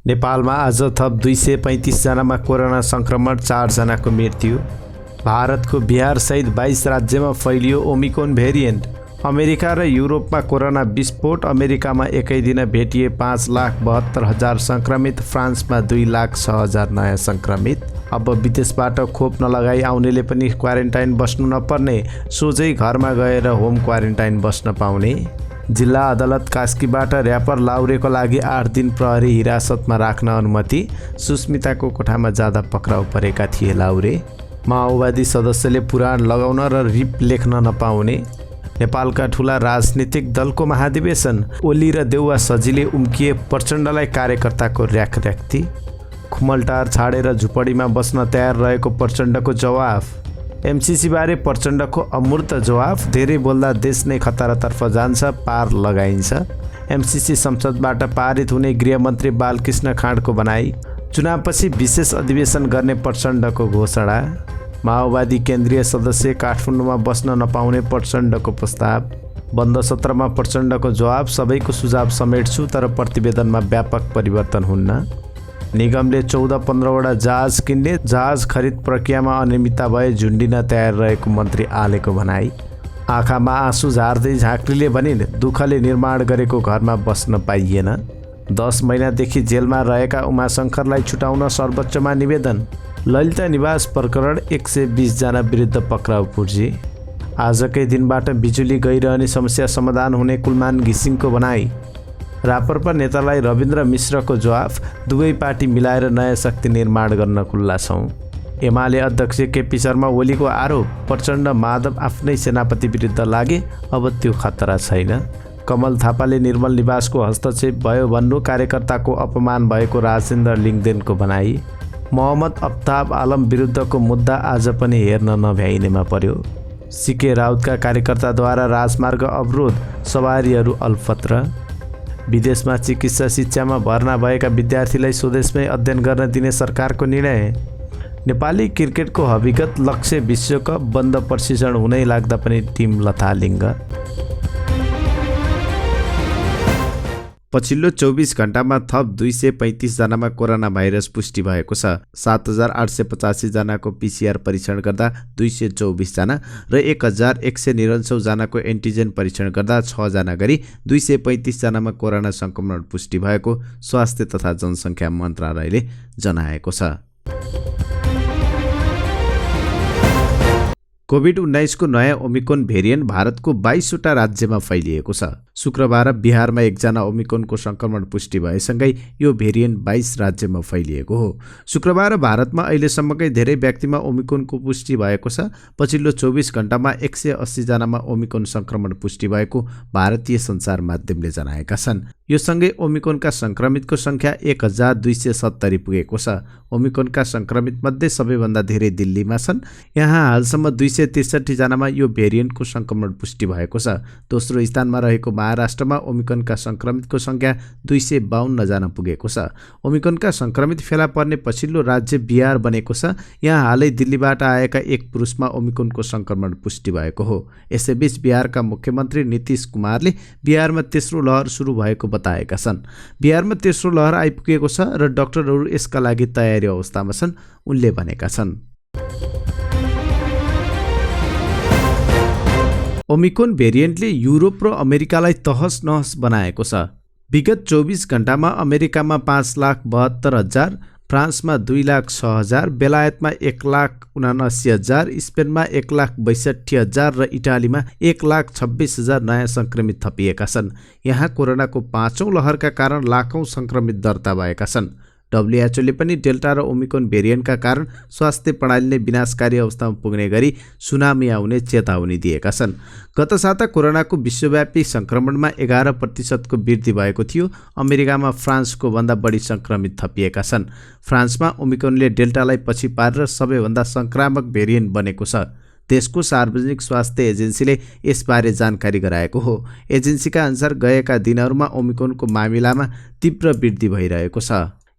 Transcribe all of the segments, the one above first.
नेपालमा आज थप 235 जनामा कोरोना संक्रमण, 4 जनाको मृत्यु। भारतको बिहार सहित 22 राज्यमा फैलियो ओमिक्रोन भेरिएन्ट। अमेरिका र युरोपमा कोरोना विस्फोट। अमेरिकामा एकै दिन भेटिए 5,72,000 संक्रमित, फ्रान्समा 2,06,000 नयाँ संक्रमित। अब विदेशबाट खोप नलगाई आउनेले पनि क्वारेन्टाइन बस्नु नपर्ने, सोझै घरमा गएर होम क्वारेन्टाइन बस्न पाउने। जिल्ला अदालत कास्कीबाट र्यापर लाउरेको लागि 8 दिन प्रहरी हिरासतमा राख्न अनुमति। सुस्मिताको कोठामा जाँदा पक्राउ परेका थिए लाउरे। माओवादी सदस्यले पुराण लगाउन र रिप लेख्न नपाउने। नेपालका ठूला राजनीतिक दलको महाधिवेशन। ओली र देउवा सजिलै उम्किए, प्रचण्डलाई कार्यकर्ताको र्याखर्याख्ती। खुमलटार छाडेर झुपडीमा बस्न तयार रहेको प्रचण्डको जवाफ। एमसीसी बारे प्रचण्डको अमूर्त जवाफ। धेरै बोल्दा देश नै खतरातर्फ जान्छ, पार लगाइन्छ। एमसीसी संसदबाट पारित हुने गृहमन्त्री बालकृष्ण खाँडको भनाई। चुनावपछि विशेष अधिवेशन गर्ने प्रचण्डको घोषणा। माओवादी केन्द्रीय सदस्य काठमाडौँमा बस्न नपाउने प्रचण्डको प्रस्ताव। बन्द सत्रमा प्रचण्डको जवाब। सबैको सुझाव समेट्छु, तर प्रतिवेदनमा व्यापक परिवर्तन हुन्न। निगमले 14-15वटा जहाज किन्ने। जहाज खरिद प्रक्रियामा अनियमितता भए झुन्डिन तयार रहेको मन्त्री आलेको भनाई। आँखामा आँसु झार्दै झाँक्रीले भनिन्, दुःखले निर्माण गरेको घरमा बस्न पाइएन। 10 महिनादेखि जेलमा रहेका उमाशङ्करलाई छुटाउन सर्वोच्चमा निवेदन। ललिता निवास प्रकरण 120 जना विरुद्ध पक्राउ पुर्जी। आजकै दिनबाट बिजुली गइरहने समस्या समाधान हुने कुलमान घिसिङको भनाई। राप्रपा नेतालाई रविन्द्र मिश्रको जवाफ। दुवै पार्टी मिलाएर नयाँ शक्ति निर्माण गर्न खुल्ला छौँ। एमाले अध्यक्ष केपी शर्मा ओलीको आरोप। प्रचण्ड माधव आफ्नै सेनापति विरुद्ध लागे, अब त्यो खतरा छैन। कमल थापाले निर्मल निवासको हस्तक्षेप भयो भन्नु, कार्यकर्ताको अपमान भएको राजेन्द्र लिङदेनको भनाई। मोहम्मद अफ्ताब आलम विरुद्धको मुद्दा आज पनि हेर्न नभ्याइनेमा पर्यो। सीके राउतका कार्यकर्ताद्वारा राजमार्ग अवरोध, सवारीहरू अल्पत्र। विदेशमा चिकित्सा शिक्षामा भर्ना भएका विद्यार्थीलाई स्वदेशमै अध्ययन गर्न दिने सरकारको निर्णय। नेपाली क्रिकेटको हविगत लक्ष्य विश्वकप। बन्द प्रशिक्षण हुनै लाग्दा पनि टिम लथालिङ्ग। पछिल्लो 24 घण्टामा थप 235 जनामा कोरोना भाइरस पुष्टि भएको छ। 7,885 जनाको पीसीआर परीक्षण गर्दा 224 जना र 1,199 जनाको एन्टिजेन परीक्षण गर्दा 6 जना गरी 235 जनामा कोरोना संक्रमण पुष्टि भएको स्वास्थ्य तथा जनसङ्ख्या मन्त्रालयले जनाएको छ। कोभिड-19 को नयाँ ओमिक्रोन भेरिएन्ट भारतको 22वटा राज्यमा फैलिएको छ। शुक्रबार बिहारमा 1 जना ओमिक्रोनको संक्रमण पुष्टि भएसँगै यो भेरिएन्ट 22 राज्यमा फैलिएको हो। शुक्रबार भारतमा अहिलेसम्मकै धेरै व्यक्तिमा ओमिक्रोनको पुष्टि भएको छ। पछिल्लो 24 घण्टामा 180 जनामा ओमिक्रोन संक्रमण पुष्टि भएको भारतीय सञ्चार माध्यमले जनाएका छन्। यो सँगै ओमिक्रोनका संक्रमितको संख्या 1,270 पुगेको छ। ओमिक्रोनका संक्रमित मध्ये सबैभन्दा धेरै दिल्लीमा छन्। यहाँ हालसम्म 263 जनामा यो भेरिएन्टको संक्रमण पुष्टि भएको छ। दोस्रो स्थानमा रहेको महाराष्ट्रमा ओमिक्रोनका संक्रमितको संख्या 252 जना पुगेको छ। ओमिक्रोनका संक्रमित फेला पर्ने पछिल्लो राज्य बिहार बनेको छ। यहाँ हालै दिल्लीबाट आएका एक पुरुषमा ओमिक्रोनको संक्रमण पुष्टि भएको हो। यसैबीच बिहारका मुख्यमन्त्री नीतीश कुमारले बिहारमा तेस्रो लहर सुरु भएको बताएका छन्। बिहारमा तेस्रो लहर आइपुगेको छ र डाक्टरहरू यसका लागि तयारी अवस्थामा छन्, उनले भनेका छन्। ओमिक्रोन भेरिएन्टले युरोप र अमेरिकालाई तहस नहस बनाएको छ। विगत 24 घण्टामा अमेरिकामा 5,72,000, फ्रान्समा 2,06,000, बेलायतमा 1,79,000, स्पेनमा 1,62,000 र इटालीमा 1,26,000 नयाँ संक्रमित थपिएका छन्। यहाँ कोरोनाको 5औं लहरका कारण लाखौं संक्रमित दर्ता भएका छन्। डब्ल्युएचओले पनि डेल्टा र ओमिक्रोन भेरिएन्टका कारण स्वास्थ्य प्रणाली नै विनाशकारी अवस्थामा पुग्ने गरी सुनामी आउने चेतावनी दिएका छन्। गत साता कोरोनाको विश्वव्यापी संक्रमणमा 11% को वृद्धि भएको थियो। अमेरिकामा फ्रान्सको भन्दा बढी संक्रमित थपिएका छन्। फ्रान्समा ओमिक्रोनले डेल्टालाई पछि पारेर सबैभन्दा संक्रामक भेरिएन्ट बनेको छ। देशको सार्वजनिक स्वास्थ्य एजेन्सीले यसबारे जानकारी गराएको हो। एजेन्सीका अनुसार गएका दिनहरूमा ओमिक्रोनको मामिलामा तीव्र वृद्धि भइरहेको छ।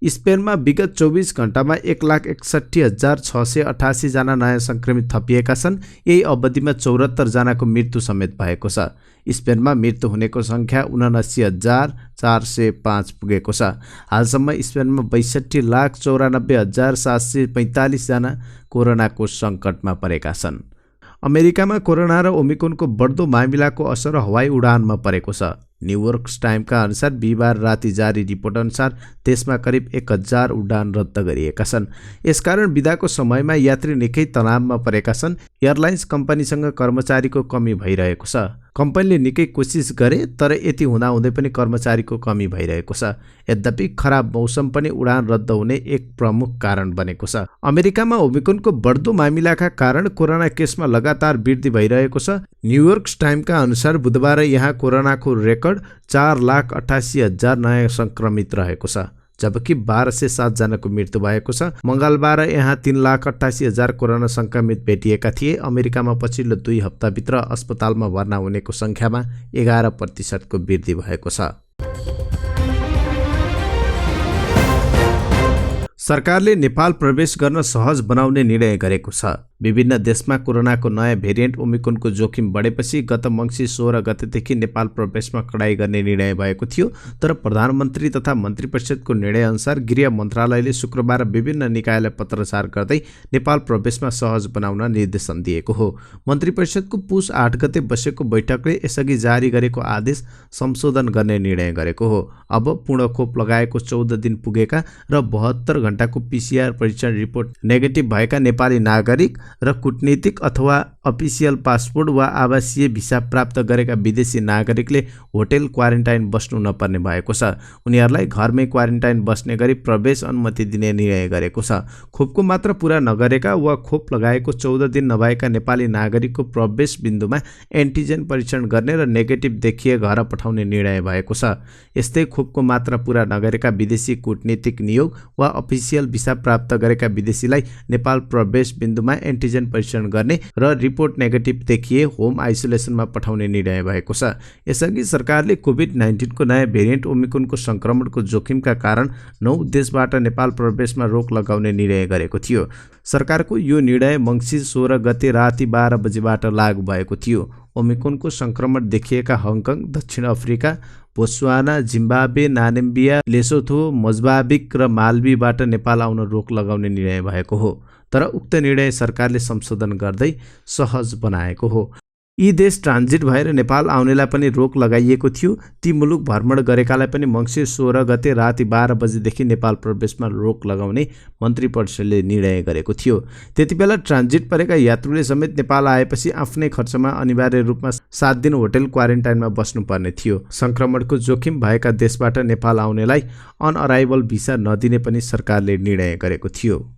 स्पेनमा विगत 24 घण्टामा 1,61,688 जना नयाँ संक्रमित थपिएका छन्। यही अवधिमा 74 जनाको मृत्यु समेत भएको छ। स्पेनमा मृत्यु हुनेको सङ्ख्या 79,405 पुगेको छ। हालसम्म स्पेनमा 62,94,745 जना कोरोनाको सङ्कटमा परेका छन्। अमेरिकामा कोरोना र ओमिक्रोनको बढ्दो मामिलाको असर हवाई उडानमा परेको छ। न्युयोर्क टाइमका अनुसार बिहिबार राति जारी रिपोर्ट अनुसार देशमा करिब 1,000 उडान रद्द गरिएका छन्। यसकारण बिदाको समयमा यात्री निकै तनावमा परेका छन्। एयरलाइन्स कम्पनीसँग कर्मचारीको कमी भइरहेको छ। कम्पनीले निकै कोसिस गरे तर यति हुँदाहुँदै पनि कर्मचारीको कमी भइरहेको छ। यद्यपि खराब मौसम पनि उडान रद्द हुने एक प्रमुख कारण बनेको छ। अमेरिकामा ओमिक्रोनको बढ्दो मामिलाका कारण कोरोना केसमा लगातार वृद्धि भइरहेको छ। न्युयोर्क टाइमका अनुसार बुधबार यहाँ कोरोनाको रेकर्ड 4,88,000 नयाँ संक्रमित रहेको छ, जबकि 1,207 जनाको मृत्यु भएको छ। मङ्गलबार यहाँ 3,88,000 कोरोना संक्रमित भेटिएका थिए। अमेरिकामा पछिल्लो 2 हप्ताभित्र अस्पतालमा भर्ना हुनेको सङ्ख्यामा 11% वृद्धि भएको छ। सरकारले नेपाल प्रवेश गर्न सहज बनाउने निर्णय गरेको छ। विभिन्न देशमा कोरोनाको नयाँ भेरिएन्ट ओमिक्रोनको जोखिम बढेपछि गत मङ्सिर 16 गतेदेखि नेपाल प्रवेशमा कडाई गर्ने निर्णय भएको थियो। तर प्रधानमन्त्री तथा मन्त्री परिषदको निर्णयअनुसार गृह मन्त्रालयले शुक्रबार विभिन्न निकायलाई पत्राचार गर्दै नेपाल प्रवेशमा सहज बनाउन निर्देशन दिएको हो। मन्त्री परिषदको पुस 8 गते बसेको बैठकले यसअघि जारी गरेको आदेश संशोधन गर्ने निर्णय गरेको हो। अब पूर्ण खोप लगाएको 14 दिन पुगेका र 72 घण्टाको PCR परीक्षण रिपोर्ट नेगेटिभ भएका नेपाली नागरिक र कूटनीतिक अथवा अफिसियल पासपोर्ट वा आवासीय भिसा प्राप्त गरेका विदेशी नागरिकले होटल क्वारेन्टाइन बस्नु नपर्ने भएको छ। उनीहरूलाई घरमै क्वारेन्टाइन बस्ने गरी प्रवेश अनुमति दिने निर्णय गरेको छ। खोपको मात्र पूरा नगरेका वा खोप लगाएको 14 दिन नभएका नेपाली नागरिकको प्रवेश बिन्दुमा एन्टिजेन परीक्षण गर्ने र नेगेटिभ देखिए घर पठाउने निर्णय भएको छ। यस्तै खोपको मात्रा पूरा नगरेका विदेशी कूटनीतिक नियोग वा अफिसियल भिसा प्राप्त गरेका विदेशीलाई नेपाल प्रवेश बिन्दुमा एन्टिजेन परीक्षण गर्ने र रिपोर्ट नेगेटिभ देखिए होम आइसोलेसनमा पठाउने निर्णय भएको छ। यसअघि सरकारले कोभिड-19 को नयाँ भेरिएन्ट ओमिक्रोनको संक्रमणको जोखिमका कारण 9 देशबाट नेपाल प्रवेशमा रोक लगाउने निर्णय गरेको थियो। सरकारको यो निर्णय मङ्सिर 16 गते राति 12 बजेबाट लागू भएको थियो। ओमिक्रोनको संक्रमण देखिएका हङकङ, दक्षिण Africa, Botswana, Zimbabwe, Namibia, Lesotho, Mozambique र माल्दीवबाट नेपाल आउन रोक लगाउने निर्णय भएको हो। तर उक्त निर्णय सरकारले संशोधन गर्दै सहज बनाएको हो। यी देश ट्रान्जिट भएर नेपाल आउनेलाई पनि रोक लगाइएको थियो। ती मुलुक भ्रमण गरेकालाई पनि मङ्सिर 16 गते राति 12 बजेदेखि नेपाल प्रवेशमा रोक लगाउने मन्त्री परिषदले निर्णय गरेको थियो। त्यतिबेला ट्रान्जिट परेका यात्रुले समेत नेपाल आएपछि आफ्नै खर्चमा अनिवार्य रूपमा 7 दिन होटल क्वारेन्टाइनमा बस्नुपर्ने थियो। संक्रमणको जोखिम भएका देशबाट नेपाल आउनेलाई अनअराइभल भिसा नदिने पनि सरकारले निर्णय गरेको थियो।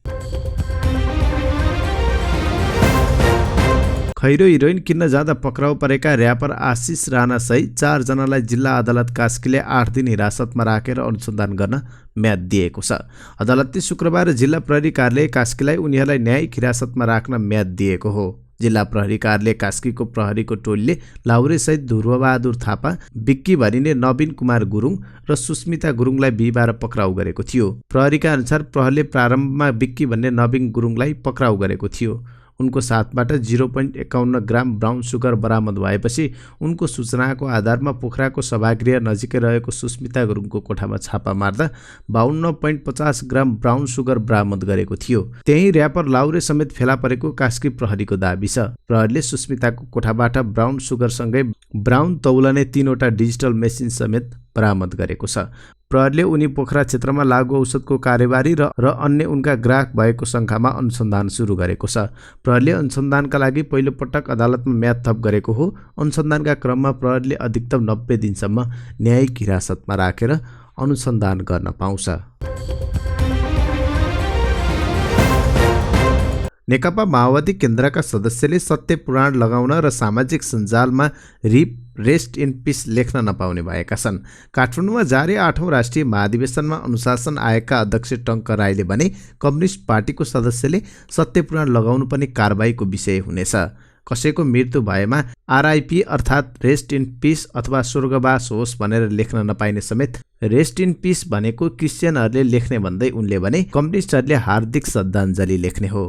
खैरो हिरोइन किन्न जाँदा पक्राउ परेका र्यापर आशिष राणा सहित 4 जनालाई जिल्ला अदालत कास्कीले 8 दिन हिरासतमा राखेर अनुसन्धान गर्न म्याद दिएको छ। अदालतले शुक्रबार जिल्ला प्रहरी कार्यालय कास्कीलाई उनीहरूलाई न्यायिक हिरासतमा राख्न म्याद दिएको हो। जिल्ला प्रहरी कार्यालय कास्कीको प्रहरीको टोलीले लाउरेसहित ध्रुवबहादुर थापा, बिक्की भनिने नवीन कुमार गुरुङ र सुस्मिता गुरुङलाई बिहिबार पक्राउ गरेको थियो। प्रहरीका अनुसार प्रहरीले प्रारम्भमा बिक्की भन्ने नवीन गुरुङलाई पक्राउ गरेको थियो। उनको साथबाट 0.51 ग्राम ब्राउन सुगर बरामद भएपछि उनको सूचनाको आधारमा पोखराको सभागृह नजिकै रहेको सुस्मिता गुरुङको कोठामा छापा मार्दा 52.50 ग्राम ब्राउन सुगर बरामद गरेको थियो। त्यही र्यापर लाउरे समेत फेला परेको कास्की प्रहरीको दाबी छ। प्रहरीले सुस्मिताको कोठाबाट ब्राउन सुगरसँगै ब्राउन तौलने 3वटा डिजिटल मेसिन समेत बरामद गरेको छ। प्रहरीले उनी पोखरा क्षेत्रमा लागु औषधको कारोबारी र अन्य उनका ग्राहक भएको शङ्कामा अनुसन्धान सुरु गरेको छ। प्रहरीले अनुसन्धानका लागि पहिलो पटक अदालतमा म्याद थप गरेको हो। अनुसन्धानका क्रममा प्रहरीले अधिकतम 90 दिनसम्म न्यायिक हिरासतमा राखेर अनुसन्धान गर्न पाउँछ। नेकपा माओवादी केन्द्रका सदस्यले सत्य पुराण लगाउन र सामाजिक सञ्जालमा रेस्ट इन पिस लेख्न नपाउने भएका छन्। काठमाडौँमा जारी 8औं राष्ट्रिय महाधिवेशनमा अनुशासन आयोगका अध्यक्ष टङ्क राईले भने कम्युनिस्ट पार्टीको सदस्यले सत्य पुराण लगाउनु पनि कारबाहीको विषय हुनेछ। कसैको मृत्यु भएमा आरआइपी अर्थात् रेस्ट इन पीस अथवा स्वर्गवास होस् भनेर लेख्न नपाइने समेत रेस्ट इन पीस भनेको क्रिस्चियनहरूले लेख्ने भन्दै उनले भने कम्युनिस्टहरूले हार्दिक श्रद्धाञ्जली लेख्ने हो।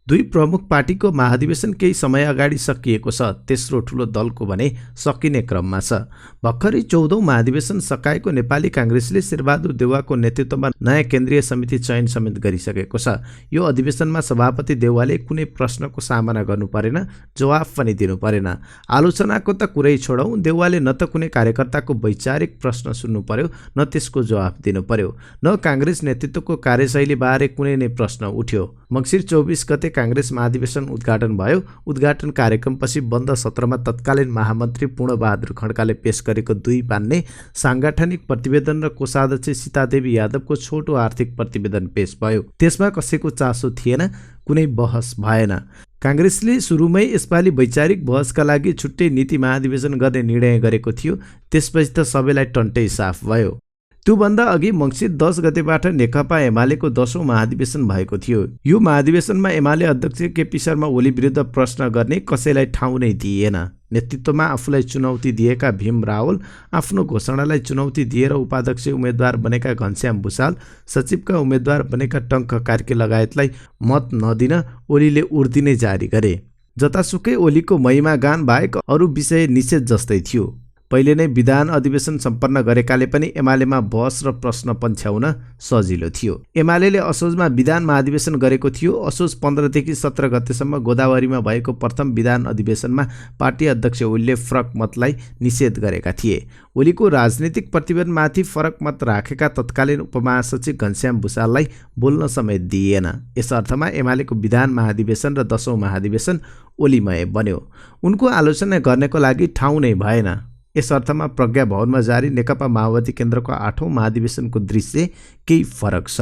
दुई प्रमुख पार्टीको महाधिवेशन केही समय अगाडि सकिएको छ। तेस्रो ठुलो दलको भने सकिने क्रममा छ। भर्खरै 14औं महाधिवेशन सकाएको नेपाली काङ्ग्रेसले शेरबहादुर देउवाको नेतृत्वमा नयाँ केन्द्रीय समिति चयन समेत गरिसकेको छ। यो अधिवेशनमा सभापति देउवाले कुनै प्रश्नको सामना गर्नु परेन, जवाफ पनि दिनु परेन। आलोचनाको त कुरै छोडौँ, देउवाले न त कुनै कार्यकर्ताको वैचारिक प्रश्न सुन्नु पर्यो, न त्यसको जवाफ दिनु पर्यो, न काङ्ग्रेस नेतृत्वको कार्यशैली बारे कुनै नै प्रश्न उठ्यो। मङ्सिर 24 गते काङ्ग्रेस महाधिवेशन उद्घाटन भयो। उद्घाटन कार्यक्रमपछि बन्द सत्रमा तत्कालीन महामन्त्री पूर्णबहादुर खड्काले पेश गरेको 2 पान्ने साङ्गठनिक प्रतिवेदन र कोषाध्यक्ष सीतादेवी यादवको छोटो आर्थिक प्रतिवेदन पेश भयो। त्यसमा कसैको चासो थिएन, कुनै बहस भएन। काङ्ग्रेसले सुरुमै यसपालि वैचारिक बहसका लागि छुट्टै नीति महाधिवेशन गर्ने निर्णय गरेको थियो। त्यसपछि त सबैलाई टन्टै साफ भयो। त्योभन्दा अघि मङ्सिर 10 गतेबाट नेकपा एमालेको 10औं महाधिवेशन भएको थियो। यो महाधिवेशनमा एमाले अध्यक्ष केपी शर्मा ओली विरुद्ध प्रश्न गर्ने कसैलाई ठाउँ नै दिइएन। नेतृत्वमा आफूलाई चुनौती दिएका भीम रावल, आफ्नो घोषणालाई चुनौती दिएर उपाध्यक्ष उम्मेद्वार बनेका घनश्याम भुसाल, सचिवका उम्मेद्वार बनेका टङ्क कार्की लगायतलाई मत नदिन ओलीले उर्दिनै जारी गरे। जतासुकै ओलीको महिमा गान बाहेक अरू विषय निषेध जस्तै थियो। पहिले नै विधान अधिवेशन सम्पन्न गरेकाले पनि एमालेमा बहस र प्रश्न पन्छ्याउन सजिलो थियो। एमालेले असोजमा विधान महाधिवेशन गरेको थियो। असोज 15 देखि 17 गतेसम्म गोदावरीमा भएको प्रथम विधान अधिवेशनमा पार्टी अध्यक्ष ओलीले फरक मतलाई निषेध गरेका थिए। ओलीको राजनीतिक प्रतिवेदनमाथि फरक मत राखेका तत्कालीन उपमहासचिव घनश्याम भुसाललाई बोल्न समेत दिइएन। यस अर्थमा एमालेको विधान महाधिवेशन र 10औं महाधिवेशन ओलीमय बन्यो। उनको आलोचना गर्नको लागि ठाउँ नै भएन। यस अर्थमा प्रज्ञा भवनमा जारी नेकपा माओवादी केन्द्रको 8औं महाधिवेशनको दृश्य केही फरक छ।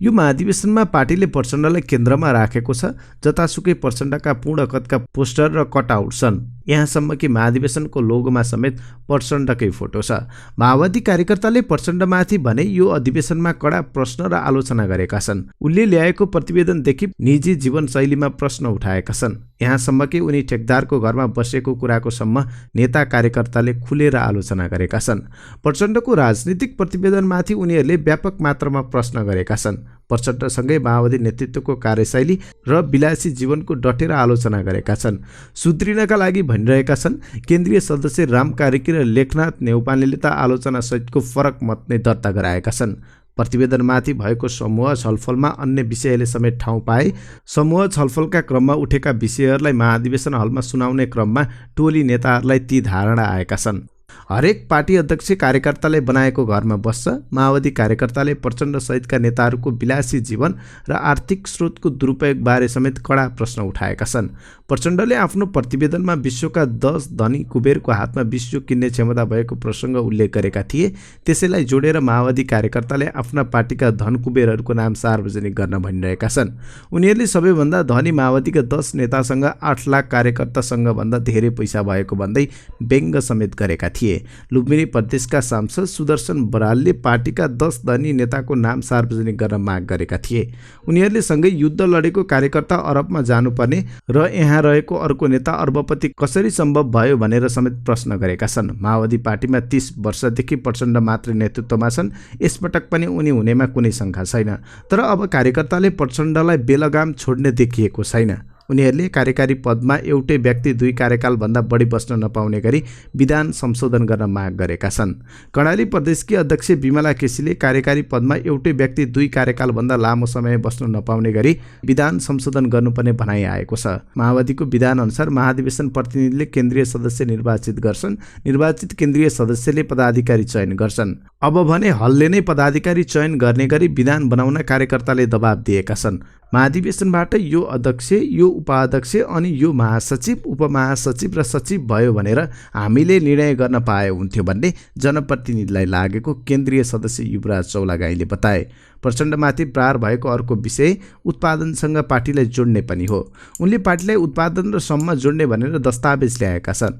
यो महाधिवेशनमा पार्टीले प्रचण्डलाई केन्द्रमा राखेको छ। जतासुकै प्रचण्डका पूर्ण कदका पोस्टर र कटआउट छन्। यहाँसम्म कि महाधिवेशनको लोगोमा समेत प्रचण्डकै फोटो छ। माओवादी कार्यकर्ताले प्रचण्डमाथि भने यो अधिवेशनमा कडा प्रश्न र आलोचना गरेका छन्। उनले ल्याएको प्रतिवेदनदेखि निजी जीवनशैलीमा प्रश्न उठाएका छन्। यहाँसम्म कि उनी ठेकदारको घरमा बसेको कुराको सम्म नेता कार्यकर्ताले खुलेर आलोचना गरेका छन्। प्रचण्डको राजनीतिक प्रतिवेदनमाथि उनीहरूले व्यापक मात्रामा प्रश्न गरेका छन्। प्रचण्डसँगै माओवादी नेतृत्वको कार्यशैली र विलासी जीवनको डटेर आलोचना गरेका छन्। सुध्रिनका लागि भनिरहेका छन्। केन्द्रीय सदस्य राम कार्की र लेखनाथ नेउपानेले त आलोचना सहितको फरक मत नै दर्ता गराएका छन्। प्रतिवेदनमाथि भएको समूह छलफलमा अन्य विषयले समेत ठाउँ पाए। समूह छलफलका क्रममा उठेका विषयहरूलाई महाधिवेशन हलमा सुनाउने क्रममा टोली नेताहरूलाई ती धारणा आएका छन्। हरेक पार्टी अध्यक्ष कार्यकर्ताले बनाएको घरमा बस्छ। माओवादी कार्यकर्ताले प्रचण्ड सहितका नेताहरूको विलासी जीवन र आर्थिक स्रोतको दुरुपयोग बारे समेत कडा प्रश्न उठाएका छन्। प्रचण्डले आफ्नो प्रतिवेदनमा विश्वका 10 धनी कुबेरको हातमा विश्व किन्ने क्षमता भएको प्रसङ्ग उल्लेख गरेका थिए। त्यसैलाई जोडेर माओवादी कार्यकर्ताले आफ्ना पार्टीका धन कुबेरहरूको नाम सार्वजनिक गर्न भनिरहेका छन्। उनीहरूले सबैभन्दा धनी माओवादीका 10 नेतासँग 8 लाख कार्यकर्तासँग भन्दा धेरै पैसा भएको भन्दै व्यङ्ग समेत गरेका थिए। लुम्बिनी प्रदेशका सांसद सुदर्शन बरालले पार्टीका 10 धनी नेताको नाम सार्वजनिक गर्न माग गरेका थिए। उनीहरूले सँगै युद्ध लडेको कार्यकर्ता अरबमा जानुपर्ने र यहाँ रहेको अर्को नेता अर्बपति कसरी सम्भव भयो भनेर समेत प्रश्न गरेका छन्। माओवादी पार्टीमा 30 वर्षदेखि प्रचण्ड मात्र नेतृत्वमा छन्। यसपटक पनि उनी हुनेमा कुनै शङ्का छैन। तर अब कार्यकर्ताले प्रचण्डलाई बेलगाम छोड्ने देखिएको छैन। उनीहरूले कार्यकारी पदमा एउटै व्यक्ति 2 कार्यकालभन्दा बढी बस्न नपाउने गरी विधान संशोधन गर्न माग गरेका छन्। कर्णाली प्रदेशकी अध्यक्ष विमला केसीले कार्यकारी पदमा एउटै व्यक्ति 2 कार्यकालभन्दा लामो समय बस्न नपाउने गरी विधान संशोधन गर्नुपर्ने भनाइ आएको छ। माओवादीको विधान अनुसार महाधिवेशन प्रतिनिधिले केन्द्रीय सदस्य निर्वाचित गर्छन्। निर्वाचित केन्द्रीय सदस्यले पदाधिकारी चयन गर्छन्। अब भने हलले नै पदाधिकारी चयन गर्ने गरी विधान बनाउन कार्यकर्ताले दबाब दिएका छन्। महाधिवेशनबाट यो अध्यक्ष, यो उपाध्यक्ष अनि यो महासचिव, उपमहासचिव र सचिव भयो भनेर हामीले निर्णय गर्न पाए हुन्थ्यो भन्ने जनप्रतिनिधिलाई लागेको केन्द्रीय सदस्य युवराज चौलागाईले बताए। प्रचण्डमाथि प्रहार भएको अर्को विषय उत्पादनसँग पार्टीलाई जोड्ने पनि हो। उनले पार्टीलाई उत्पादन र श्रममा जोड्ने भनेर दस्तावेज ल्याएका छन्।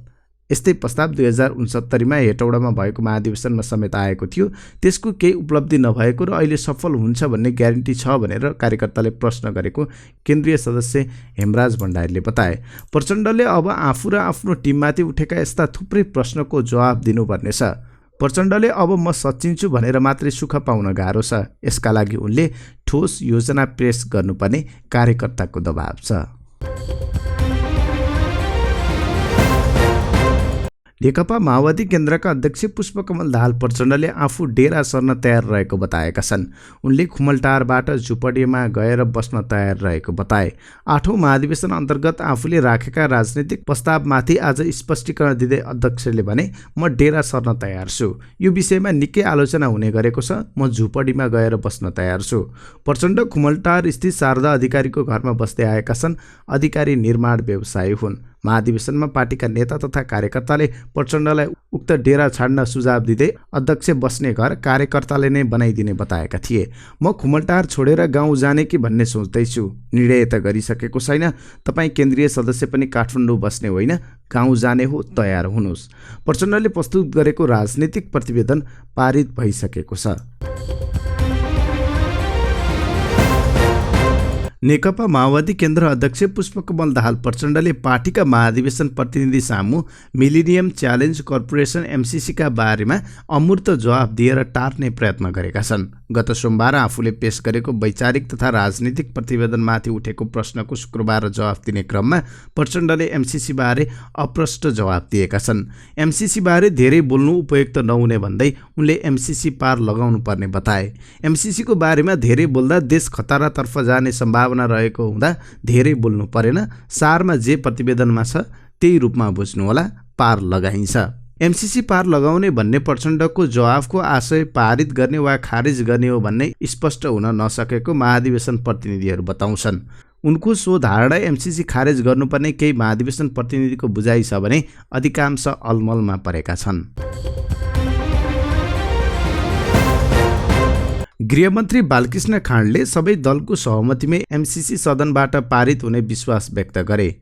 यस्तै प्रस्ताव 2069मा हेटौडामा भएको महाधिवेशनमा समेत आएको थियो। त्यसको केही उपलब्धि नभएको र अहिले सफल हुन्छ भन्ने ग्यारेन्टी छ भनेर कार्यकर्ताले प्रश्न गरेको केन्द्रीय सदस्य हेमराज भण्डारीले बताए। प्रचण्डले अब आफू र आफ्नो टिममाथि उठेका यस्ता थुप्रै प्रश्नको जवाब दिनुपर्नेछ। प्रचण्डले अब म सच्चिन्छु भनेर मात्रै सुख पाउन गाह्रो छ। यसका लागि उनले ठोस योजना पेश गर्नुपर्ने कार्यकर्ताको दबाब छ। नेकपा माओवादी केन्द्रका अध्यक्ष पुष्पकमल दाहाल प्रचण्डले आफू डेरा सर्न तयार रहेको बताएका छन्। उनले खुमलटारबाट झुपडीमा गएर बस्न तयार रहेको बताए। 8औं महाधिवेशन अन्तर्गत आफूले राखेका राजनीतिक प्रस्तावमाथि आज स्पष्टीकरण दिँदै अध्यक्षले भने, म डेरा सर्न तयार छु। यो विषयमा निकै आलोचना हुने गरेको छ। म झुपडीमा गएर बस्न तयार छु। प्रचण्ड खुमलटार स्थित शारदा अधिकारीको घरमा बस्दै आएका छन्। अधिकारी निर्माण व्यवसायी हुन्। महाधिवेशनमा पार्टीका नेता तथा कार्यकर्ताले प्रचण्डलाई उक्त डेरा छाड्न सुझाव दिँदै अध्यक्ष बस्ने घर कार्यकर्ताले नै बनाइदिने बताएका थिए। म खुमलटार छोडेर गाउँ जाने कि भन्ने सोच्दैछु। निर्णय त गरिसकेको छैन। तपाईँ केन्द्रीय सदस्य पनि काठमाडौँ बस्ने होइन, गाउँ जाने हो, तयार हुनुहोस्। प्रचण्डले प्रस्तुत गरेको राजनीतिक प्रतिवेदन पारित भइसकेको छ। नेकपा माओवादी केन्द्र अध्यक्ष पुष्पकमल दाहाल प्रचण्डले पार्टीका महाधिवेशन प्रतिनिधि सामु मिलेनियम च्यालेन्ज कर्पोरेसन एमसिसीका बारेमा अमूर्त जवाफ दिएर टार्ने प्रयत्न गरेका छन्। गत सोमबार आफूले पेश गरेको वैचारिक तथा राजनीतिक प्रतिवेदनमाथि उठेको प्रश्नको शुक्रबार जवाफ दिने क्रममा प्रचण्डले एमसिसी बारे अप्रष्ट जवाफ दिएका छन्। एमसिसी बारे धेरै बोल्नु उपयुक्त नहुने भन्दै उनले एमसिसी पार लगाउनु पर्ने बताए। एमसिसीको बारेमा धेरै बोल्दा देश खतरातर्फ जाने सम्भावना रहेको हुँदा धेरै बोल्नु परेन। सारमा जे प्रतिवेदनमा छ त्यही रूपमा बुझ्नुहोला, पार लगाइन्छ। एमसिसी पार लगाउने भन्ने प्रचण्डको जवाफको आशय पारित गर्ने वा खारिज गर्ने हो भन्ने स्पष्ट हुन नसकेको महाधिवेशन प्रतिनिधिहरू बताउँछन्। उनको सो धारणा एमसिसी खारेज गर्नुपर्ने केही महाधिवेशन प्रतिनिधिको बुझाइ छ भने अधिकांश अलमलमा परेका छन्। गृहमन्त्री बालकृष्ण खाँडले सबै दलको सहमतिमै एमसिसी सदनबाट पारित हुने विश्वास व्यक्त गरे।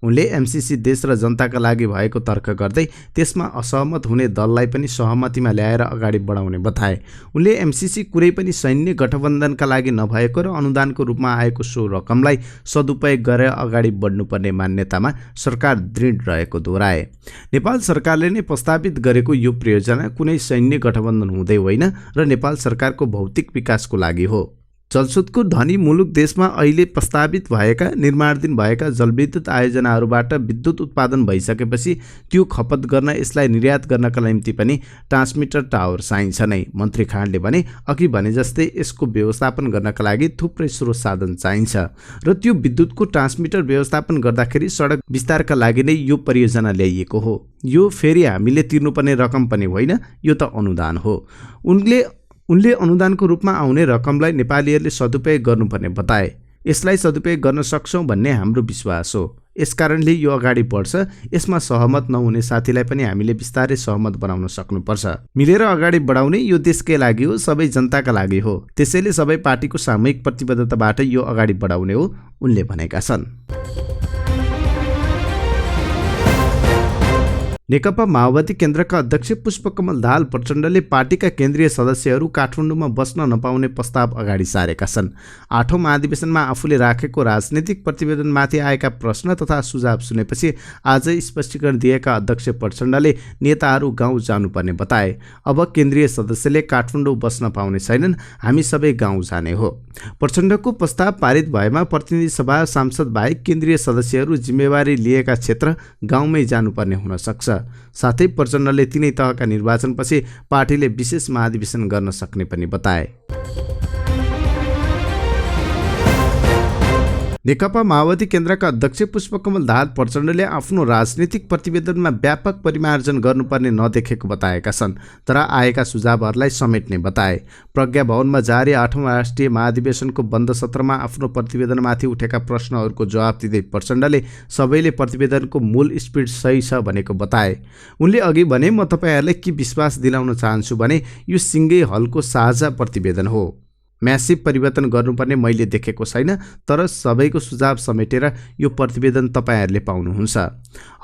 उनले एमसिसी देश र जनताका लागि भएको तर्क गर्दै त्यसमा असहमत हुने दललाई पनि सहमतिमा ल्याएर अगाडि बढाउने बताए। उनले एमसिसी कुनै पनि सैन्य गठबन्धनका लागि नभएको र अनुदानको रूपमा आएको सो रकमलाई सदुपयोग गरेर अगाडि बढ्नुपर्ने मान्यतामा सरकार दृढ रहेको दोहोऱ्याए। नेपाल सरकारले नै प्रस्तावित गरेको यो परियोजना कुनै सैन्य गठबन्धन हुँदै होइन र नेपाल सरकारको भौतिक विकासको लागि हो। जलस्रोतको धनी मुलुक देशमा अहिले प्रस्तावित भएका निर्माणाधीन भएका जलविद्युत आयोजनाहरूबाट विद्युत उत्पादन भइसकेपछि त्यो खपत गर्न, यसलाई निर्यात गर्नका निम्ति पनि ट्रान्समिटर टावर चाहिन्छ नै। मन्त्री खाँडले भने, अघि भने जस्तै यसको व्यवस्थापन गर्नका लागि थुप्रै स्रोत साधन चाहिन्छ र त्यो विद्युतको ट्रान्समिटर व्यवस्थापन गर्दाखेरि सडक विस्तारका लागि नै यो परियोजना ल्याइएको हो। यो फेरि हामीले तिर्नुपर्ने रकम पनि होइन, यो त अनुदान हो। उनले अनुदानको रूपमा आउने रकमलाई नेपालीहरूले सदुपयोग गर्नुपर्ने बताए। यसलाई सदुपयोग गर्न सक्छौँ भन्ने हाम्रो विश्वास हो। यसकारणले यो अगाडि बढ्छ। यसमा सहमत नहुने साथीलाई पनि हामीले बिस्तारै सहमत बनाउन सक्नुपर्छ। मिलेर अगाडि बढाउने यो देशकै लागि हो, सबै जनताका लागि हो। त्यसैले सबै पार्टीको सामूहिक प्रतिबद्धताबाट यो अगाडि बढाउने हो, उनले भनेका छन्। नेकपा माओवादी केन्द्रका अध्यक्ष पुष्पकमल दाहाल प्रचण्डले पार्टीका केन्द्रीय सदस्यहरू काठमाडौँमा बस्न नपाउने प्रस्ताव अगाडि सारेका छन्। 8औं महाधिवेशनमा आफूले राखेको राजनीतिक प्रतिवेदनमाथि आएका प्रश्न तथा सुझाव सुनेपछि आजै स्पष्टीकरण दिएका अध्यक्ष प्रचण्डले नेताहरू गाउँ जानुपर्ने बताए। अब केन्द्रीय सदस्यले काठमाडौँ बस्न पाउने छैनन्, हामी सबै गाउँ जाने हो। प्रचण्डको प्रस्ताव पारित भएमा प्रतिनिधि सभा सांसद बाहेक केन्द्रीय सदस्यहरू जिम्मेवारी लिएका क्षेत्र गाउँमै जानुपर्ने हुन सक्छ। साथै प्रचण्डले तिनै तहका निर्वाचनपछि पार्टीले विशेष महाधिवेशन गर्न सक्ने पनि बताए। नेकपा माओवादी केन्द्रका अध्यक्ष पुष्पकमल दाहाल प्रचण्डले आफ्नो राजनीतिक प्रतिवेदनमा व्यापक परिमार्जन गर्नुपर्ने नदेखेको बताएका छन्, तर आएका सुझावहरूलाई समेट्ने बताए। प्रज्ञा भवनमा जारी 8औं राष्ट्रिय महाधिवेशनको बन्द सत्रमा आफ्नो प्रतिवेदनमाथि उठेका प्रश्नहरूको जवाब दिँदै प्रचण्डले सबैले प्रतिवेदनको मूल स्पिरिट सही छ भनेको बताए। उनले अघि भने, म तपाईहरूलाई के विश्वास दिलाउन चाहन्छु भने यो सिङ्गै हलको साझा प्रतिवेदन हो। म्यासिभ परिवर्तन गर्नुपर्ने मैले देखेको छैन, तर सबैको सुझाव समेटेर यो प्रतिवेदन तपाईँहरूले पाउनुहुन्छ।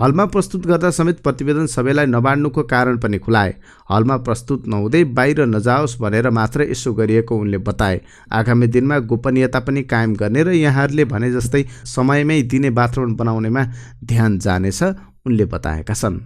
हलमा प्रस्तुत गर्दा समेत प्रतिवेदन सबैलाई नबाड्नुको कारण पनि खुलाए। हलमा प्रस्तुत नहुँदै बाहिर नजाओस् भनेर मात्र यसो गरिएको उनले बताए। आगामी दिनमा गोपनीयता पनि कायम गर्ने र यहाँहरूले भने जस्तै समयमै दिने वातावरण बनाउनेमा ध्यान जानेछ उनले बताएका छन्।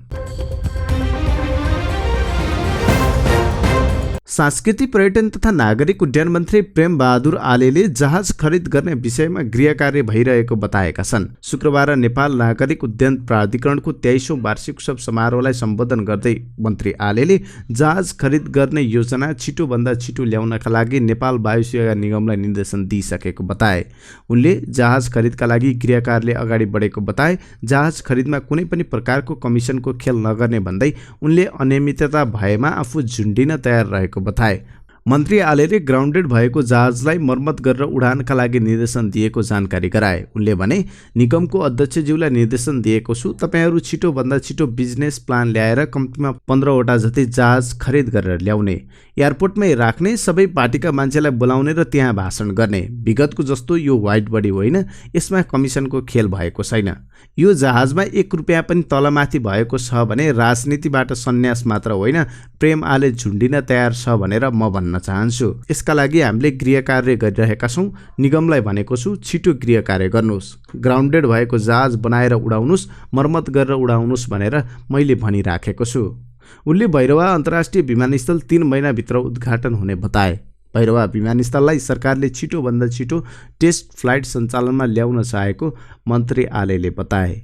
सांस्कृतिक पर्यटन तथा नागरिक उड्डयन मन्त्री प्रेम बहादुर आलेले जहाज खरिद गर्ने विषयमा गृह कार्य भइरहेको बताएका छन्। शुक्रबार नेपाल नागरिक उड्डयन प्राधिकरणको 23औं वार्षिक उत्सव समारोहलाई सम्बोधन गर्दै मन्त्री आलेले जहाज खरिद गर्ने योजना छिटोभन्दा छिटो ल्याउनका लागि नेपाल वायु सेवा निगमलाई निर्देशन दिइसकेको बताए। उनले जहाज खरिदका लागि गृह कार्यालय अगाडि बढेको बताए। जहाज खरिदमा कुनै पनि प्रकारको कमिसनको खेल नगर्ने भन्दै उनले अनियमितता भएमा आफू झुन्डिन तयार रहेको बताए। मन्त्री आलेले ग्राउन्डेड भएको जहाजलाई मर्मत गरेर उडानका लागि निर्देशन दिएको जानकारी गराए। उनले भने, निगमको अध्यक्षज्यूलाई निर्देशन दिएको छु, तपाईहरू छिटोभन्दा छिटो बिजनेस प्लान ल्याएर कम्तीमा 15वटा जति जहाज खरिद गरेर ल्याउने, एयरपोर्टमै राख्ने, सबै पार्टीका मान्छेलाई बोलाउने र त्यहाँ भाषण गर्ने। विगतको जस्तो यो व्हाइट बडी होइन, यसमा कमिसनको खेल भएको छैन। यो जहाजमा 1 रुपियाँ पनि तलमाथि भएको छ भने राजनीतिबाट सन्यास मात्र होइन, प्रेम आले झुन्डिन तयार छ भनेर म भन्न चाहन्छु। यसका लागि हामीले गृह कार्य गरिरहेका छौँ। निगमलाई भनेको छु, छिटो गृह कार्य गर्नुहोस्, ग्राउन्डेड भएको जहाज बनाएर उडाउनुहोस्, मर्मत गरेर उडाउनुहोस् भनेर मैले भनिराखेको छु। उनले भैरवा अन्तर्राष्ट्रिय विमानस्थल 3 महिनाभित्र उद्घाटन हुने बताए। भैरवा विमानस्थललाई सरकारले छिटोभन्दा छिटो टेस्ट फ्लाइट सञ्चालनमा ल्याउन चाहेको मन्त्री आलेले बताए।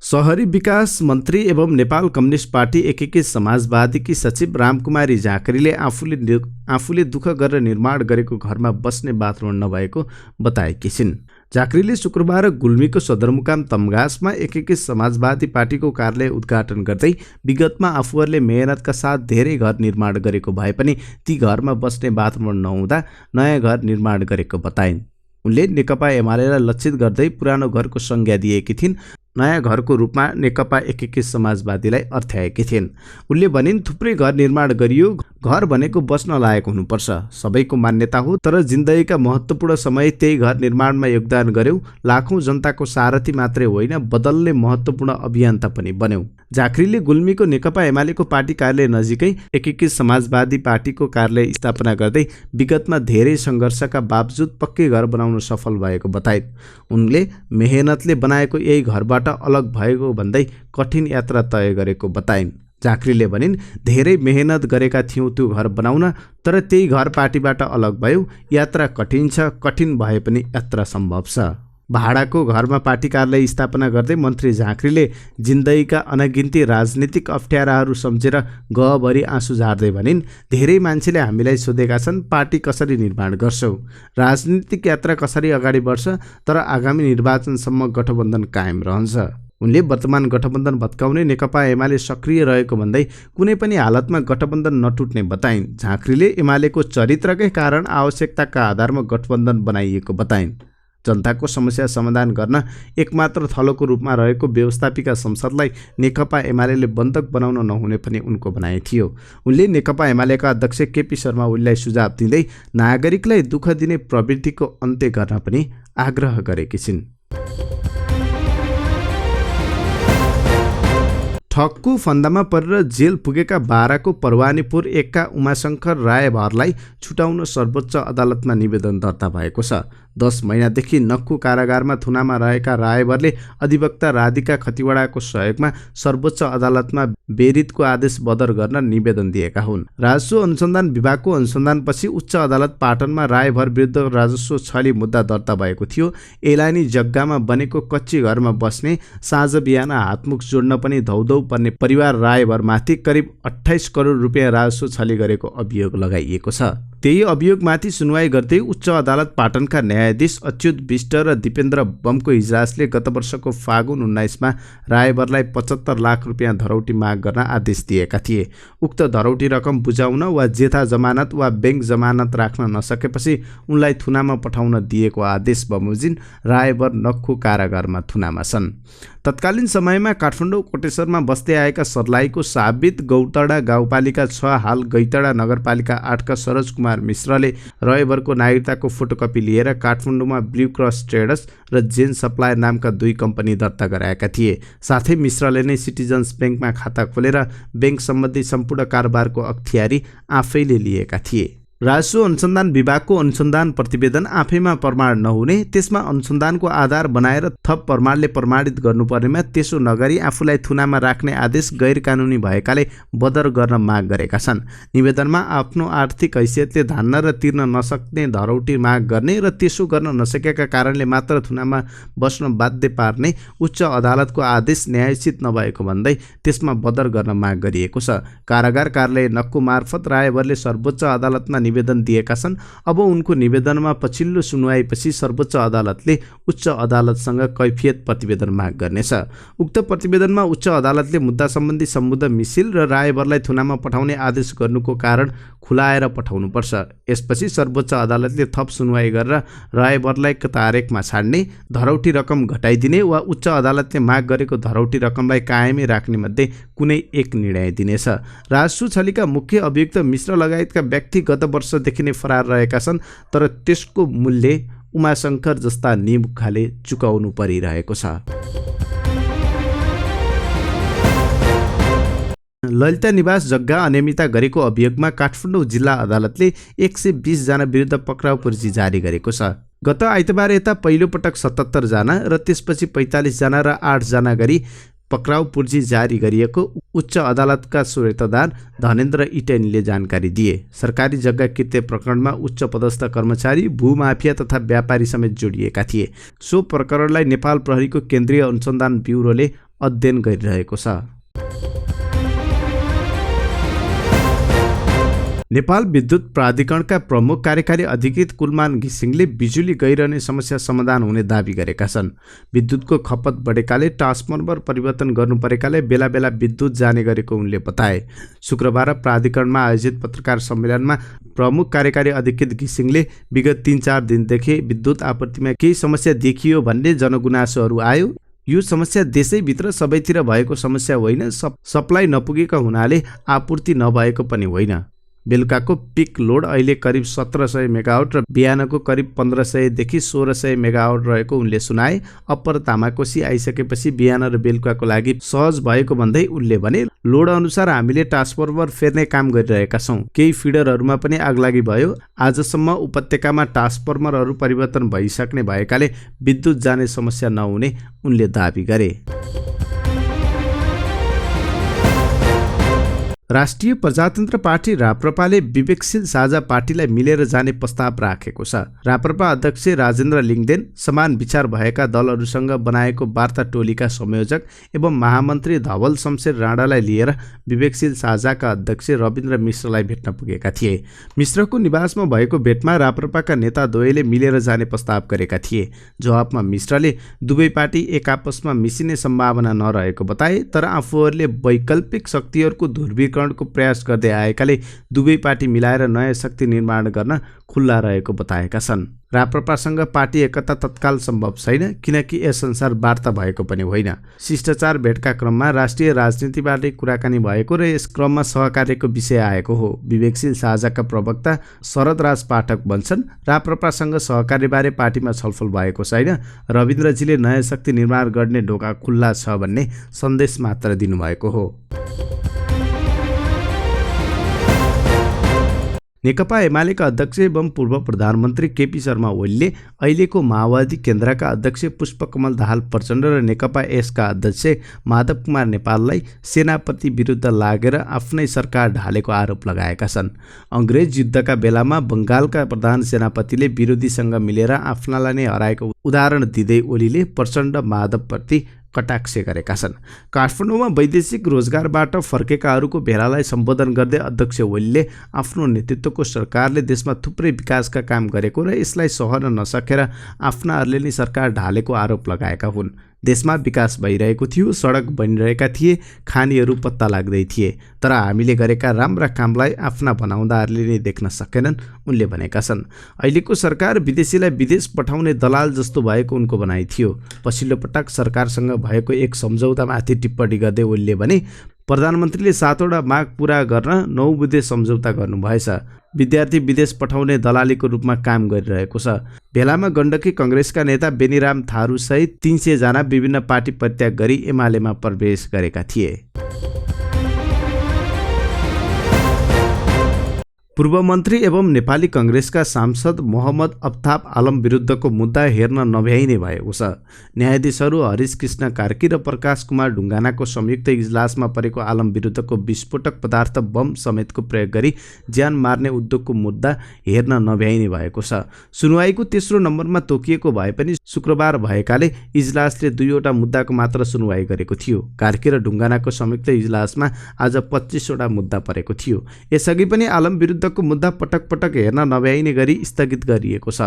शहरी विकास मन्त्री एवं नेपाल कम्युनिस्ट पार्टी एकीकृत समाजवादीकी सचिव रामकुमारी झाँक्रीले आफूले दुःख गरेर निर्माण गरेको घरमा बस्ने वातावरण नभएको बताएकी छिन्। झाँक्रीले शुक्रबार गुल्मीको सदरमुकाम तमघासमा एकीकृत समाजवादी पार्टीको कार्यालय उद्घाटन गर्दै विगतमा आफूहरूले मेहनतका साथ धेरै घर निर्माण गरेको भए पनि ती घरमा बस्ने वातावरण नहुँदा नयाँ घर निर्माण गरेको बताइन्। उनले नेकपा एमालेलाई लक्षित गर्दै पुरानो घरको संज्ञा दिएकी थिइन्। नयाँ घरको रूपमा नेकपा एकीकृत समाजवादीलाई अर्थ्याएकी थिइन्। उनले भनिन्, थुप्रै घर निर्माण गरियो, घर भनेको बस्न लायक हुनुपर्छ, सबैको मान्यता हो, तर जिन्दगीका महत्त्वपूर्ण समय त्यही घर निर्माणमा योगदान गर्यौं। लाखौं जनताको सारथी मात्रै होइन, बदल्ने महत्त्वपूर्ण अभियन्ता पनि बन्यौं। झाँक्रीले गुल्मीको नेकपा एमालेको पार्टी कार्यालय नजिकै एकीकृत समाजवादी पार्टीको कार्यालय स्थापना गर्दै विगतमा धेरै सङ्घर्षका बावजुद पक्कै घर बनाउन सफल भएको बताइन्। उनले मेहनतले बनाएको यही घरबाट अलग भएको भन्दै कठिन यात्रा तय गरेको बताइन्। झाँक्रीले भनिन्, धेरै मेहनत गरेका थियौँ त्यो घर बनाउन, तर त्यही घर पार्टीबाट अलग भयो। यात्रा कठिन छ, कठिन भए पनि यात्रा सम्भव छ। भाडाको घरमा पार्टी कार्यालय स्थापना गर्दै मन्त्री झाँक्रीले जिन्दगीका अनगिन्ती राजनीतिक अप्ठ्याराहरू सम्झेर गहभरि आँसु झार्दै भनिन्, धेरै मान्छेले हामीलाई सोधेका छन्, पार्टी कसरी निर्माण गर्छौ, राजनीतिक यात्रा कसरी अगाडि बढ्छ, तर आगामी निर्वाचनसम्म गठबन्धन कायम रहन्छ। उनले वर्तमान गठबन्धन भत्काउने नेकपा एमाले सक्रिय रहेको भन्दै कुनै पनि हालतमा गठबन्धन नटुट्ने बताइन्। झाँक्रीले एमालेको चरित्रकै कारण आवश्यकताका आधारमा गठबन्धन बनाइएको बताइन्। जनताको समस्या समाधान गर्न एकमात्र थलोको रूपमा रहेको व्यवस्थापिका संसदलाई नेकपा एमालेले बन्धक बनाउन नहुने पनि उनको भनाइ थियो। उनले नेकपा एमालेका अध्यक्ष केपी शर्मा ओलीलाई सुझाव दिँदै नागरिकलाई दुःख दिने प्रवृत्तिको अन्त्य गर्न पनि आग्रह गरेकी छिन्। ठगको फन्दामा परेर जेल पुगेका बाराको परवानीपुर 1 का उमाशंकर रायभरलाई छुटाउन सर्वोच्च अदालतमा निवेदन दर्ता भएको छ। 10 महिनादेखि नक्खु कारागारमा थुनामा रहेका रायभरले अधिवक्ता राधिका खतिवडाको सहयोगमा सर्वोच्च अदालतमा बेरितको आदेश बदर गर्न निवेदन दिएका हुन्। राजस्व अनुसन्धान विभागको अनुसन्धानपछि उच्च अदालत पाटनमा रायभर विरुद्ध राजस्व छली मुद्दा दर्ता भएको थियो। एलानी जग्गामा बनेको कच्ची घरमा बस्ने, साँझ बिहान हातमुख जोड्न पनि धौधौ पर्ने परिवार रायभरमाथि करिब 28 करोड रुपियाँ राजस्व छली गरेको अभियोग लगाइएको छ। त्यही अभियोगमाथि सुनवाई गर्दै उच्च अदालत पाटनका न्यायाधीश अच्युत विष्ट र दिपेन्द्र बमको इजलासले गत वर्षको फागुन 19मा रायभरलाई 75 लाख रुपियाँ धरौटी माग गर्न आदेश दिएका थिए। उक्त धरौटी रकम बुझाउन वा जेठा जमानत वा बैंक जमानत राख्न नसकेपछि उनलाई थुनामा पठाउन दिएको आदेश बमोजिम रायभर नक्खु कारागारमा थुनामा छन्। तत्कालीन समयमा काठमाडौँ कोटेश्वरमा बस्दै आएका सर्लाहीको साबित गौतडा गाउँपालिका 6 हाल गैतडा नगरपालिका 8 का सरोज कुमार मिश्रले रयभरको नागरिकताको फोटोकपी लिएर काठमाडौँमा ब्लू क्रस ट्रेडर्स र जेन सप्लायर नामका 2 कम्पनी दर्ता गराएका थिए। साथै मिश्रले नै सिटिजन्स ब्याङ्कमा खाता खोलेर ब्याङ्क सम्बन्धी सम्पूर्ण कारोबारको अख्तियारी आफैले लिएका थिए। राजस्व अनुसन्धान विभागको अनुसन्धान प्रतिवेदन आफैमा प्रमाण नहुने, त्यसमा अनुसन्धानको आधार बनाएर थप प्रमाणले प्रमाणित गर्नुपर्नेमा त्यसो नगरी आफूलाई थुनामा राख्ने आदेश गैर कानुनी भएकाले बदर गर्न माग गरेका छन्। निवेदनमा आफ्नो आर्थिक हैसियतले धान्न र तिर्न नसक्ने धरौटी माग गर्ने र त्यसो गर्न नसकेका कारणले मात्र थुनामा बस्न बाध्य पार्ने उच्च अदालतको आदेश न्यायोचित नभएको भन्दै त्यसमा बदर गर्न माग गरिएको छ। कारागार कार्यालय नक्कु मार्फत रायभरले सर्वोच्च अदालतमा निवेदन दिएका छन्। अब उनको निवेदनमा पछिल्लो सुनवाईपछि सर्वोच्च अदालतले उच्च अदालतसँग कैफियत प्रतिवेदन माग गर्नेछ। उक्त प्रतिवेदनमा उच्च अदालतले मुद्दा सम्बन्धी समुद्र मिसिल र रायभरलाई थुनामा पठाउने आदेश गर्नुको कारण खुलाएर पठाउनुपर्छ। यसपछि सर्वोच्च अदालतले थप सुनवाई गरेर रायभरलाई तारेकमा छाड्ने, धरौटी रकम घटाइदिने वा उच्च अदालतले माग गरेको धरौटी रकमलाई कायमै राख्ने मध्ये कुनै एक निर्णय दिनेछ। राजस्व छलीका मुख्य अभियुक्त मिश्र लगायतका व्यक्ति गत वर्षदेखि नै फरार रहेका छन्, तर त्यसको मूल्य उमाशङ्कर जस्ता निमुखाले चुकाउनु परिरहेको छ। ललिता निवास जग्गा अनियमितता गरेको अभियोगमा काठमाडौँ जिल्ला अदालतले 120 जना विरुद्ध पक्राउ पर्ची जारी गरेको छ। गत आइतबार यता पहिलो पटक 77 जना र त्यसपछि 45 जना र 8 जना गरी पक्राउ पूर्जी जारी गरिएको उच्च अदालतका सुरेतदार धनेन्द्र इटैनीले जानकारी दिए। सरकारी जग्गा कृत्य प्रकरणमा उच्च पदस्थ कर्मचारी, भूमाफिया तथा व्यापारी समेत जोडिएका थिए। सो प्रकरणलाई नेपाल प्रहरीको केन्द्रीय अनुसन्धान ब्युरोले अध्ययन गरिरहेको छ। नेपाल विद्युत प्राधिकरणका प्रमुख कार्यकारी अधिकृत कुलमान घिसिङले बिजुली गइरहने समस्या समाधान हुने दावी गरेका छन्। विद्युतको खपत बढेकाले ट्रान्सफर्मर परिवर्तन गर्नु परेकाले बेला बेला विद्युत जाने गरेको उनले बताए। शुक्रबार प्राधिकरणमा आयोजित पत्रकार सम्मेलनमा प्रमुख कार्यकारी अधिकृत घिसिङले विगत 3-4 दिनदेखि विद्युत आपूर्तिमा केही समस्या देखियो भन्ने जनगुनासोहरू आयो। यो समस्या देशैभित्र सबैतिर भएको समस्या होइन, सप्लाई नपुगेका हुनाले आपूर्ति नभएको पनि होइन। बेलुकाको पिक लोड अहिले करिब 1700 मेगावाट र बिहानको करिब 1500 देखि 1600 मेगावाट रहेको उनले सुनाए। अप्पर तामाकोसी आइसकेपछि बिहान र बेलुकाको लागि सहज भएको भन्दै उनले भने, लोड अनुसार हामीले ट्रान्सफर्मर फेर्ने काम गरिरहेका छौँ। केही फिडरहरूमा पनि आगलागी भयो। आजसम्म उपत्यकामा ट्रान्सफर्मरहरू परिवर्तन भइसक्ने भएकाले विद्युत जाने समस्या नहुने उनले दावी गरे। राष्ट्रिय प्रजातन्त्र पार्टी राप्रपाले विवेकशील साझा पार्टीलाई मिलेर जाने प्रस्ताव राखेको छ। राप्रपा अध्यक्ष राजेन्द्र लिङदेन समान विचार भएका दलहरूसँग बनाएको वार्ता टोलीका संयोजक एवं महामन्त्री धवल शमशेर राणालाई लिएर विवेकशील साझाका अध्यक्ष रविन्द्र मिश्रलाई भेट्न पुगेका थिए। मिश्रको निवासमा भएको भेटमा राप्रपाका नेता द्वयले मिलेर जाने प्रस्ताव गरेका थिए। जवाफमा मिश्रले दुवै पार्टी एक आपसमा मिसिने सम्भावना नरहेको बताए, तर आफूहरूले वैकल्पिक शक्तिहरूको ध्रुवीकरण को प्रयास गर्दै आएकाले दुवै पार्टी मिलाएर नयाँ शक्ति निर्माण गर्न खुल्ला रहेको बताएका छन्। राप्रपासँग पार्टी एकता तत्काल सम्भव छैन, किनकि यस संसार वार्ता भएको पनि होइन। शिष्टाचार भेटका क्रममा राष्ट्रिय राजनीतिबाटै कुराकानी भएको र यस क्रममा सहकार्यको विषय आएको हो। विवेकशील साझाका प्रवक्ता शरदराज पाठक भन्छन्, राप्रपासँग सहकार्यबारे पार्टीमा छलफल भएको छैन। रविन्द्रजीले नयाँ शक्ति निर्माण गर्ने ढोका खुल्ला छ भन्ने सन्देश मात्र दिनुभएको हो। नेकपा एमालेका अध्यक्ष एवं पूर्व प्रधानमन्त्री केपी शर्मा ओलीले अहिलेको माओवादी केन्द्रका अध्यक्ष पुष्पकमल दाहाल प्रचण्ड र नेकपा यसका अध्यक्ष माधव कुमार नेपाललाई सेनापति विरुद्ध लागेर आफ्नै सरकार ढालेको आरोप लगाएका छन्। अङ्ग्रेज युद्धका बेलामा बङ्गालका प्रधान सेनापतिले विरोधीसँग मिलेर आफ्नालाई नै हराएको उदाहरण दिँदै ओलीले प्रचण्ड माधवप्रति कटाक्ष गरेका छन्। काठमाडौँमा वैदेशिक रोजगारबाट फर्केकाहरूको भेलालाई सम्बोधन गर्दै अध्यक्ष ओलीले आफ्नो नेतृत्वको सरकारले देशमा थुप्रै विकासका काम गरेको र यसलाई सहन नसकेर आफ्नाहरूले नै सरकार ढालेको आरोप लगाएका हुन्। देशमा विकास भइरहेको थियो, सडक बनिरहेका थिए, खानीहरू पत्ता लाग्दै थिए, तर हामीले गरेका राम्रा कामलाई आफ्ना बनाउँदाहरूले नै देख्न सकेनन्, उनले भनेका छन्। अहिलेको सरकार विदेशीलाई विदेश पठाउने दलाल जस्तो भएको उनको भनाइ थियो। पछिल्लो पटक सरकारसँग भएको एक सम्झौतामाथि टिप्पणी गर्दै ओलीले भने प्रधानमन्त्रीले 7वटा माग पूरा गर्न 9 बुँदे सम्झौता गर्नुभएछ। विद्यार्थी विदेश पठाउने दलालीको रूपमा काम गरिरहेको छ। भेलामा गण्डकी कङ्ग्रेसका नेता बेनीराम थारूसहित 300 जना विभिन्न पार्टी परित्याग गरी एमालेमा प्रवेश गरेका थिए। पूर्व मन्त्री एवं नेपाली कङ्ग्रेसका सांसद मोहम्मद अफ्ताब आलम विरुद्धको मुद्दा हेर्न नभ्याइने भएको छ। न्यायाधीशहरू हरिश कृष्ण कार्की र प्रकाश कुमार ढुङ्गानाको संयुक्त इजलासमा परेको आलम विरुद्धको विस्फोटक पदार्थ बम समेतको प्रयोग गरी ज्यान मार्ने उद्योगको मुद्दा हेर्न नभ्याइने भएको छ। सुनवाईको तेस्रो नम्बरमा तोकिएको भए पनि शुक्रबार भएकाले इजलासले 2वटा मुद्दाको मात्र सुनवाई गरेको थियो। कार्की र ढुङ्गानाको संयुक्त इजलासमा आज 25वटा मुद्दा परेको थियो। यसअघि पनि आलम विरुद्ध को मुद्दा पटक पटक हेर्न नभ्याइने गरी स्थगित गरिएको छ।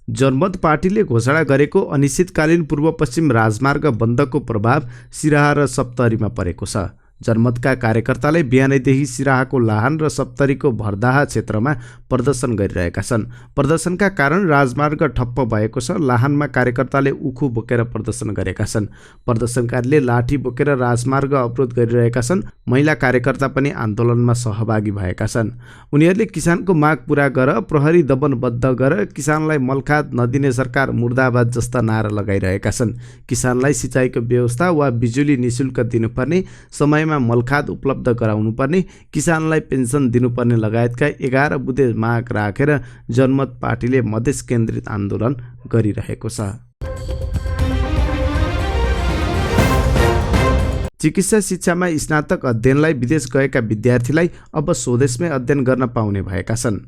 जनमत पार्टीले घोषणा गरेको अनिश्चितकालीन पूर्व पश्चिम राजमार्ग बन्दको प्रभाव सिराहा र सप्तरीमा परेको छ। जनमतका कार्यकर्ताले बिहानैदेखि सिराहाको लाहान र सप्तरीको भरदाहा क्षेत्रमा प्रदर्शन गरिरहेका छन्। प्रदर्शनका कारण राजमार्ग ठप्प भएको छ। लाहानमा कार्यकर्ताले उखु बोकेर प्रदर्शन गरेका छन्। प्रदर्शनकारीले लाठी बोकेर राजमार्ग अवरोध गरिरहेका छन्। महिला कार्यकर्ता पनि आन्दोलनमा सहभागी भएका छन्। उनीहरूले किसानको माग पूरा गर, प्रहरी दमनबद्ध गर, किसानलाई मलखाद नदिने सरकार मुर्दाबाद जस्ता नारा लगाइरहेका छन्। किसानलाई सिँचाइको व्यवस्था वा बिजुली निशुल्क दिनुपर्ने, समयमा मलखाद उपलब्ध गराउनुपर्ने, किसानलाई पेन्सन दिनुपर्ने लगायतका 11 बुँदे माग राखेर जनमत पार्टीले मधेस केन्द्रित आन्दोलन गरिरहेको छ। चिकित्सा शिक्षामा स्नातक अध्ययनलाई विदेश गएका विद्यार्थीलाई अब स्वदेशमै अध्ययन गर्न पाउने भएका छन्।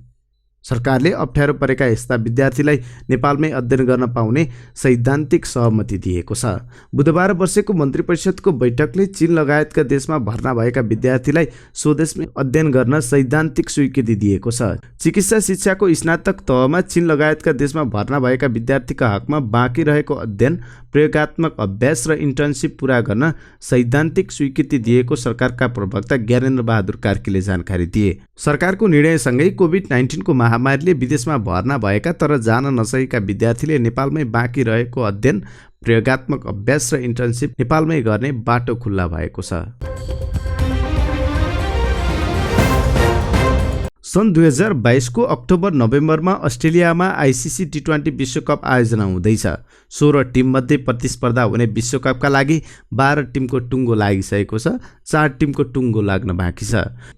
सरकारले अप्ठ्यारो परेका यस्ता विद्यार्थीलाई नेपालमै अध्ययन गर्न पाउने सैद्धान्तिक सहमति दिएको छ। बुधबार बसेको मन्त्री परिषदको बैठकले चीन लगायतका देशमा भर्ना भएका विद्यार्थीलाई स्वदेशमै अध्ययन गर्न सैद्धान्तिक स्वीकृति दिएको छ। चिकित्सा शिक्षाको स्नातक तहमा चीन लगायतका देशमा भर्ना भएका विद्यार्थीका हकमा बाँकी रहेको अध्ययन, प्रयोगात्मक अभ्यास र इन्टर्नसिप पूरा गर्न सैद्धान्तिक स्वीकृति दिएको सरकारका प्रवक्ता ज्ञानेन्द्र बहादुर कार्कीले जानकारी दिए। सरकारको निर्णयसँगै कोभिड-19 को महामारीले विदेशमा भर्ना भएका तर जान नसकेका विद्यार्थीले नेपालमै बाँकी रहेको अध्ययन, प्रयोगात्मक अभ्यास र इन्टर्नसिप नेपालमै गर्ने बाटो खुल्ला भएको छ। सन् 2022 को अक्टोबर-नोभेम्बरमा अस्ट्रेलियामा आइसिसी टी20 विश्वकप आयोजना हुँदैछ। 16 टिममध्ये प्रतिस्पर्धा हुने विश्वकपका लागि 12 टिमको टुङ्गो लागिसकेको छ। 4 टिमको टुङ्गो लाग्न बाँकी छ।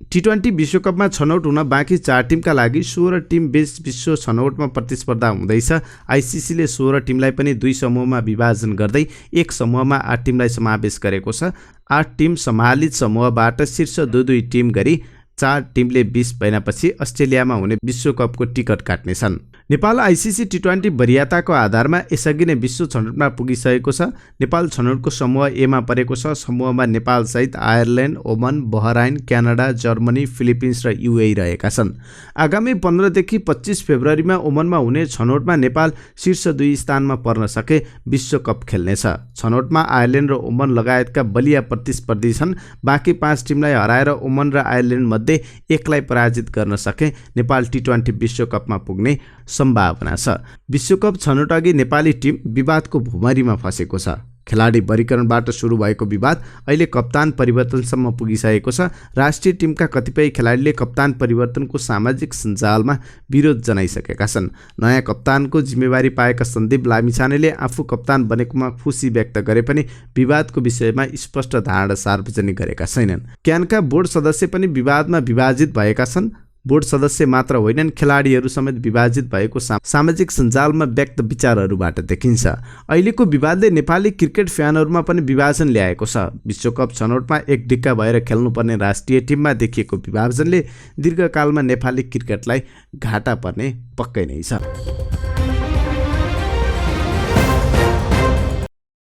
टी20 विश्वकपमा छनौट हुन बाँकी 4 टिमका लागि 16 टिम बीच विश्व छनौटमा प्रतिस्पर्धा हुँदैछ। आइसिसीले 16 टिमलाई पनि 2 समूहमा विभाजन गर्दै एक समूहमा 8 टिमलाई समावेश गरेको छ। 8 टिम सम्हालित समूहबाट शीर्ष 2 टिम गरी 4 टिमले 20 महिनापछि अस्ट्रेलियामा हुने विश्वकपको टिकट काट्नेछन्। नेपाल आइसिसी टी20 वरियताको आधारमा यसअघि नै विश्व छनौटमा पुगिसकेको छ। नेपाल छनौटको समूह एमा परेको छ। समूहमा नेपालसहित आयरल्यान्ड, ओमन, बहराइन, क्यानाडा, जर्मनी, फिलिपिन्स र युएई रहेका छन्। आगामी 15 देखि 25 फेब्रुअरीमा ओमनमा हुने छनौटमा नेपाल शीर्ष 2 स्थानमा पर्न सके विश्वकप खेल्नेछ। छनौटमा आयरल्यान्ड र ओमन लगायतका बलिया प्रतिस्पर्धी छन्। बाँकी 5 टिमलाई हराएर ओमन र आयरल्यान्ड मध्ये एकलाई पराजित गर्न सके नेपाल टी20 विश्वकपमा पुग्ने सम्भावना छ। विश्वकप छनौटअघि नेपाली टिम विवादको भुमरीमा फसेको छ। खेलाडी वर्गीकरणबाट सुरु भएको विवाद अहिले कप्तान परिवर्तनसम्म पुगिसकेको छ। राष्ट्रिय टिमका कतिपय खेलाडीले कप्तान परिवर्तनको सामाजिक सञ्जालमा विरोध जनाइसकेका छन्। नयाँ कप्तानको जिम्मेवारी पाएका सन्दीप लामिछानेले आफू कप्तान बनेकोमा खुसी व्यक्त गरे पनि विवादको विषयमा स्पष्ट धारणा सार्वजनिक गरेका छैनन्। क्यानका बोर्ड सदस्य पनि विवादमा विभाजित भएका छन्। बोर्ड सदस्य मात्र होइनन्, खेलाडीहरू समेत विभाजित भएको सामाजिक सञ्जालमा व्यक्त विचारहरूबाट देखिन्छ। अहिलेको विवादले नेपाली क्रिकेट फ्यानहरूमा पनि विभाजन ल्याएको छ। विश्वकप छनौटमा एक डिक्का भएर खेल्नुपर्ने राष्ट्रिय टिममा देखिएको विभाजनले दीर्घकालमा नेपाली क्रिकेटलाई घाटा पर्ने पक्कै नै छ।